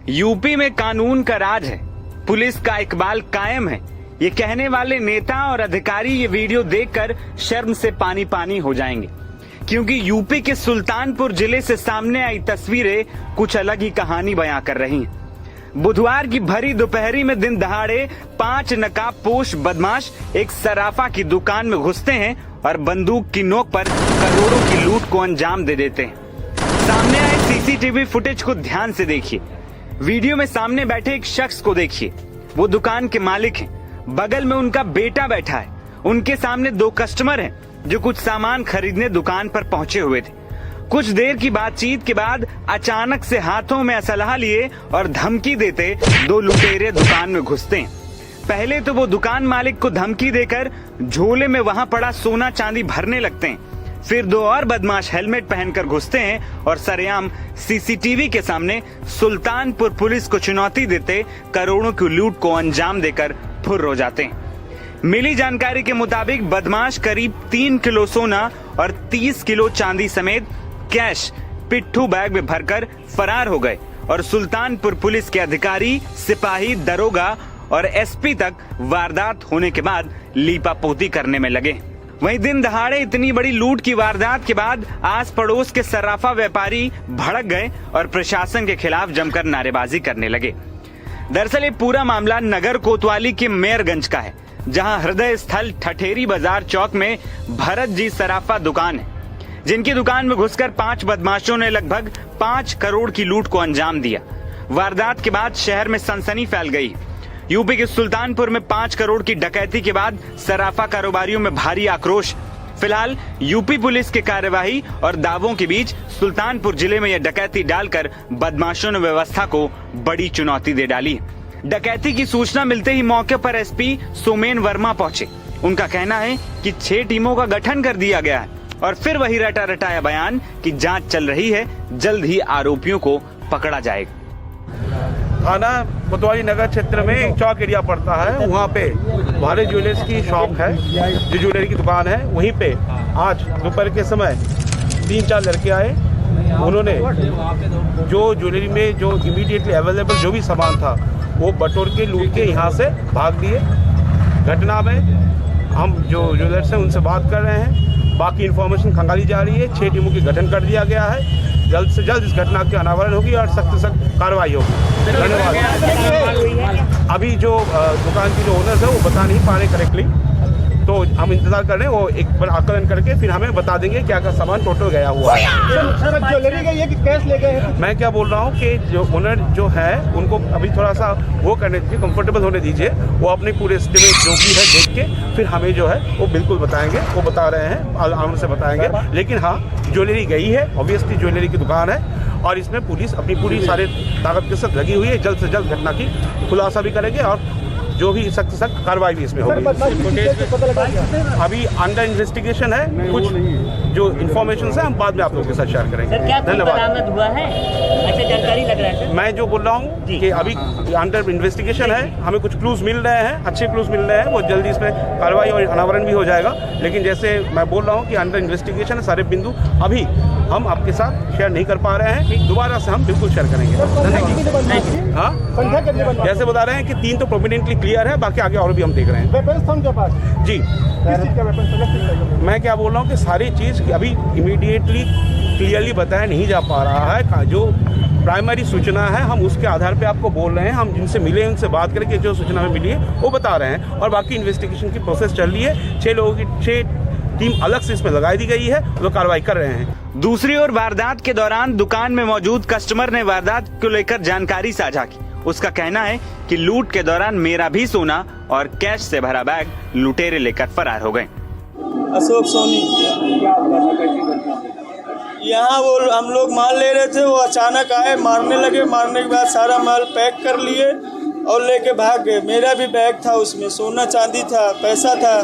UP में कानून का राज है, पुलिस का इकबाल कायम है। ये कहने वाले नेता और अधिकारी ये वीडियो देखकर शर्म से पानी पानी हो जाएंगे, क्योंकि यूपी के सुल्तानपुर जिले से सामने आई तस्वीरें कुछ अलग ही कहानी बयां कर रही हैं। बुधवार की भरी दोपहरी में दिन दहाड़े 5 नकाबपोश बदमाश एक सराफा की दुकान में घुसते हैं और बंदूक की नोक पर करोड़ों की लूट को अंजाम दे देते हैं। सामने आए सीसीटीवी फुटेज को ध्यान से देखिए। वीडियो में सामने बैठे एक शख्स को देखिए, वो दुकान के मालिक हैं। बगल में उनका बेटा बैठा है। उनके सामने 2 कस्टमर हैं जो कुछ सामान खरीदने दुकान पर पहुंचे हुए थे। कुछ देर की बातचीत के बाद अचानक से हाथों में असलहा लिए और धमकी देते 2 लुटेरे दुकान में घुसते हैं। पहले तो वो दुकान मालिक को धमकी देकर झोले में वहां पड़ा सोना चांदी भरने लगते हैं। फिर 2 और बदमाश हेलमेट पहनकर घुसते हैं और सरेआम सीसीटीवी के सामने सुल्तानपुर पुलिस को चुनौती देते करोड़ों की लूट को अंजाम देकर फुर्र हो जाते हैं। मिली जानकारी के मुताबिक बदमाश करीब 3 किलो सोना और 30 किलो चांदी समेत कैश पिट्ठू बैग में भरकर फरार हो गए और सुल्तानपुर पुलिस के अधिकारी, सिपाही, दरोगा और एसपी तक वारदात होने के बाद लीपापोती करने में लगे। वहीं दिन दहाड़े इतनी बड़ी लूट की वारदात के बाद आस पड़ोस के सराफा व्यापारी भड़क गए और प्रशासन के खिलाफ जमकर नारेबाजी करने लगे। दरअसल ये पूरा मामला नगर कोतवाली के मेयरगंज का है, जहां हृदय स्थल ठठेरी बाजार चौक में भरत जी सराफा दुकान है, जिनकी दुकान में घुसकर 5 बदमाशों ने लगभग 5 करोड़ की लूट को अंजाम दिया। वारदात के बाद शहर में सनसनी फैल गई। यूपी के सुल्तानपुर में 5 करोड़ की डकैती के बाद सराफा कारोबारियों में भारी आक्रोश। फिलहाल यूपी पुलिस के कार्यवाही और दावों के बीच सुल्तानपुर जिले में यह डकैती डालकर बदमाशों ने व्यवस्था को बड़ी चुनौती दे डाली। डकैती की सूचना मिलते ही मौके पर एसपी सोमेन वर्मा पहुंचे। उनका कहना है कि 6 टीमों का गठन कर दिया गया है और फिर वही रटा रटाया बयान कि जांच चल रही है, जल्द ही आरोपियों को पकड़ा जाएगा। थाना कोतवाली नगर क्षेत्र में एक चौक एरिया पड़ता है, वहाँ पे भारत ज्वेलर्स की शॉप है, जो ज्वेलरी की दुकान है। वहीं पे आज दोपहर के समय 3-4 लड़के आए। उन्होंने जो ज्वेलरी में जो इमीडिएटली अवेलेबल जो भी सामान था वो बटोर के लूट के यहाँ से भाग लिए। घटना में हम जो ज्वेलर्स हैं उनसे बात कर रहे हैं, बाकी इन्फॉर्मेशन खंगाली जा रही है। 6 टीमों की गठन कर दिया गया है। जल्द से जल्द इस घटना की अनावरण होगी और सख्त से सख्त कार्रवाई होगी। धन्यवाद। अभी जो दुकान की जो ओनर्स है वो बता नहीं पा रहे करेक्टली, तो हम इंतजार कर रहे हैं। वो एक बार आकलन करके फिर हमें बता देंगे क्या क्या सामान टोटल गया हुआ है। सर ज्वेलरी गई है कि कैश ले गए हैं? मैं क्या बोल रहा हूँ कि जो ओनर जो है उनको अभी थोड़ा सा वो करने दीजिए, कंफर्टेबल होने दीजिए। वो अपने पूरे एस्टिमेट जो भी है देख के फिर हमें जो है वो बिल्कुल बताएंगे। वो बता रहे हैं, आराम से बताएंगे। लेकिन हाँ, ज्वेलरी गई है, ऑब्वियसली ज्वेलरी की दुकान है और इसमें पुलिस अपनी पूरी सारे ताकत के साथ लगी हुई है। जल्द से जल्द घटना की खुलासा भी करेंगे और जो भी सख्त से सख्त कार्रवाई भी इसमें होगी। अभी अंडर इन्वेस्टिगेशन है। कुछ जो इन्फॉर्मेशन है हम बाद में आप लोगों के साथ शेयर करेंगे। धन्यवाद। हुआ है अच्छा जानकारी लग रहा है। मैं जो बोल रहा हूँ कि अभी अंडर इन्वेस्टिगेशन है, हमें कुछ क्लूज मिल रहे हैं, अच्छे क्लूज मिल रहे हैं। वो जल्दी इसमें कार्रवाई और अनावरण भी हो जाएगा। लेकिन जैसे मैं बोल रहा हूँ कि अंडर इन्वेस्टिगेशन है, सारे बिंदु अभी हम आपके साथ शेयर नहीं कर पा रहे हैं। दोबारा से हम बिल्कुल शेयर करेंगे। हाँ, जैसे बता रहे हैं कि 3 तो प्रोमिनेंटली क्लियर है, बाकी आगे और भी हम देख रहे हैं। जी, मैं क्या बोल रहा हूँ कि सारी चीज़ अभी इमीडिएटली क्लियरली बताया नहीं जा पा रहा है। जो प्राइमरी सूचना है हम उसके आधार पे आपको बोल रहे हैं। हम जिनसे मिले उनसे बात करके जो सूचना हमें मिली है वो बता रहे हैं और बाकी इन्वेस्टिगेशन की प्रोसेस चल रही है। 6 लोगों की 6 टीम अलग से इसमें लगाई दी गई है, वो कार्रवाई कर रहे हैं। दूसरी ओर वारदात के दौरान दुकान में मौजूद कस्टमर ने वारदात को लेकर जानकारी साझा की। उसका कहना है कि लूट के दौरान मेरा भी सोना और कैश से भरा बैग लुटेरे लेकर फरार हो गए। अशोक सोनी, यहाँ वो हम लोग माल ले रहे थे, वो अचानक आए, मारने लगे। मारने के बाद सारा माल पैक कर लिए और लेके भाग गए। मेरा भी बैग था, उसमें सोना चांदी था, पैसा था,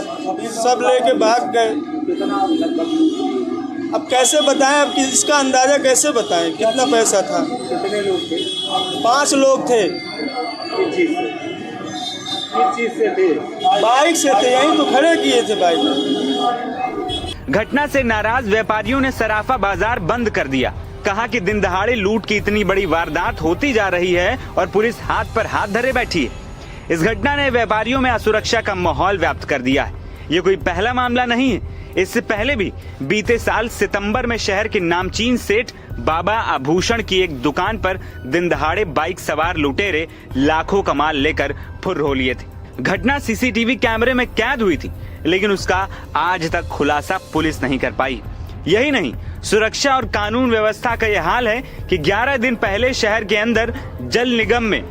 सब लेके भाग गए। अब कैसे बताएं, अब इसका अंदाज़ा कैसे बताएं कितना पैसा था? कितने लोग थे? 5 लोग थे। किस चीज़ से थे? बाइक से थे, यहीं तो खड़े किए थे बाइक। घटना से नाराज व्यापारियों ने सराफा बाजार बंद कर दिया। कहा कि दिन दहाड़े लूट की इतनी बड़ी वारदात होती जा रही है और पुलिस हाथ पर हाथ धरे बैठी है। इस घटना ने व्यापारियों में असुरक्षा का माहौल व्याप्त कर दिया है। ये कोई पहला मामला नहीं है। इससे पहले भी बीते साल सितंबर में शहर के नामचीन सेठ बाबा आभूषण की एक दुकान पर दिन दहाड़े बाइक सवार लुटेरे लाखों का माल लेकर फुर्र हो लिए थे। घटना सीसीटीवी कैमरे में कैद हुई थी, लेकिन उसका आज तक खुलासा पुलिस नहीं कर पाई। यही नहीं, सुरक्षा और कानून व्यवस्था का यह हाल है कि 11 दिन पहले शहर के अंदर जल निगम में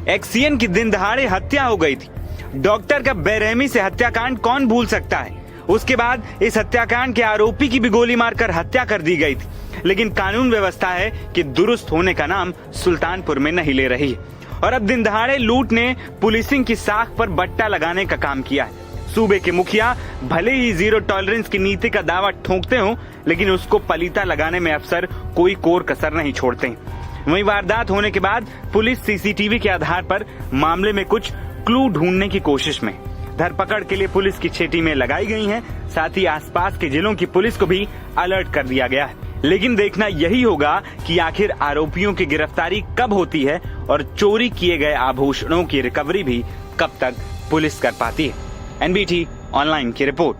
एक्सीएन की दिन दहाड़े हत्या हो गई थी। डॉक्टर का बेरहमी से हत्याकांड कौन भूल सकता है। उसके बाद इस हत्याकांड के आरोपी की भी गोली मारकर हत्या कर दी गई थी, लेकिन कानून व्यवस्था है कि दुरुस्त होने का नाम सुल्तानपुर में नहीं ले रही है। और अब दिन दहाड़े लूट ने पुलिसिंग की साख पर बट्टा लगाने का काम किया है। सूबे के मुखिया भले ही जीरो टॉलरेंस की नीति का दावा ठोंकते हो, लेकिन उसको पलीता लगाने में अफसर कोई कोर कसर नहीं छोड़ते हैं। वहीं वारदात होने के बाद पुलिस सीसीटीवी के आधार पर मामले में कुछ क्लू ढूंढने की कोशिश में। धरपकड़ के लिए पुलिस की 6 टीमें लगाई गई हैं। साथ ही आसपास के जिलों की पुलिस को भी अलर्ट कर दिया गया है। लेकिन देखना यही होगा कि आखिर आरोपियों की गिरफ्तारी कब होती है और चोरी किए गए आभूषणों की रिकवरी भी कब तक पुलिस कर पाती है। एनबीटी ऑनलाइन की रिपोर्ट।